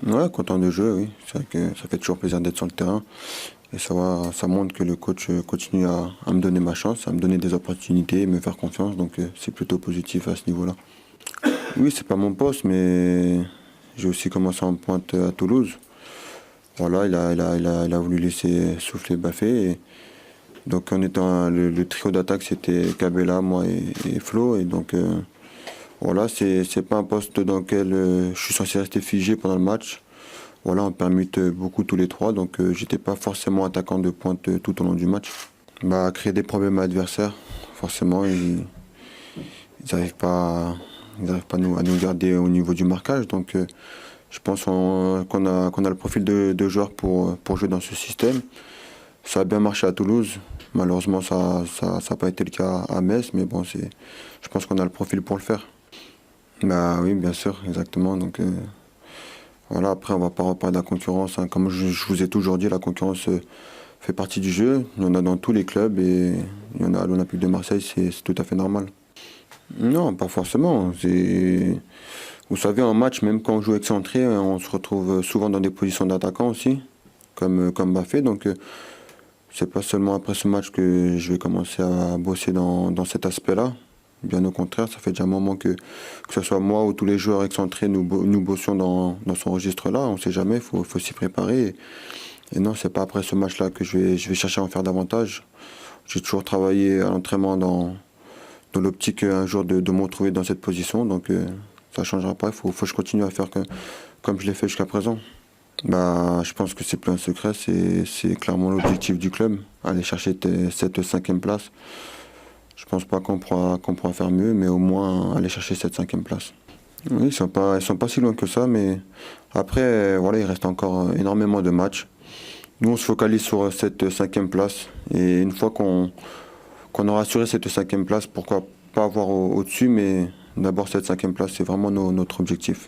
Ouais, content de jouer, oui. C'est vrai que ça fait toujours plaisir d'être sur le terrain. Et ça montre que le coach continue à me donner ma chance, à me donner des opportunités, me faire confiance. Donc c'est plutôt positif à ce niveau-là. Oui, c'est pas mon poste, mais j'ai aussi commencé en pointe à Toulouse. Voilà, il a voulu laisser souffler Baffé. Donc on était le trio d'attaque, c'était Cabella, moi et Flo. Et donc voilà, c'est pas un poste dans lequel je suis censé rester figé pendant le match. Voilà, on permute beaucoup tous les trois, donc j'étais pas forcément attaquant de pointe tout au long du match. Bah, créer des problèmes à l'adversaire, forcément, ils n'arrivent pas, à nous garder au niveau du marquage. Donc je pense qu'on a le profil de joueur pour jouer dans ce système. Ça a bien marché à Toulouse. Malheureusement, ça pas été le cas à Metz, mais bon, je pense qu'on a le profil pour le faire. Bah oui, bien sûr, exactement. Donc voilà, après, on va pas reparler de la concurrence, hein. Comme je vous ai toujours dit, la concurrence fait partie du jeu. Il y en a dans tous les clubs et il y en a à l'Olympique de Marseille, c'est tout à fait normal. Non, pas forcément. Vous savez, en match, même quand on joue excentré, on se retrouve souvent dans des positions d'attaquant aussi, comme Bafé. Donc c'est pas seulement après ce match que je vais commencer à bosser dans cet aspect-là. Bien au contraire, ça fait déjà un moment que ce soit moi ou tous les joueurs excentrés, nous bossions dans ce registre-là. On ne sait jamais, il faut s'y préparer. Et non, c'est pas après ce match-là que je vais chercher à en faire davantage. J'ai toujours travaillé à l'entraînement dans l'optique un jour de me retrouver dans cette position. Donc ça ne changera pas, il faut que je continue à faire comme je l'ai fait jusqu'à présent. Bah, je pense que c'est plus un secret, c'est clairement l'objectif du club, aller chercher cette cinquième place. Je pense pas qu'on pourra faire mieux, mais au moins aller chercher cette cinquième place. Oui, ils sont pas si loin que ça, mais après, voilà, il reste encore énormément de matchs. Nous, on se focalise sur cette cinquième place, et une fois qu'on aura assuré cette cinquième place, pourquoi pas avoir au-dessus, mais d'abord cette cinquième place, c'est vraiment notre objectif.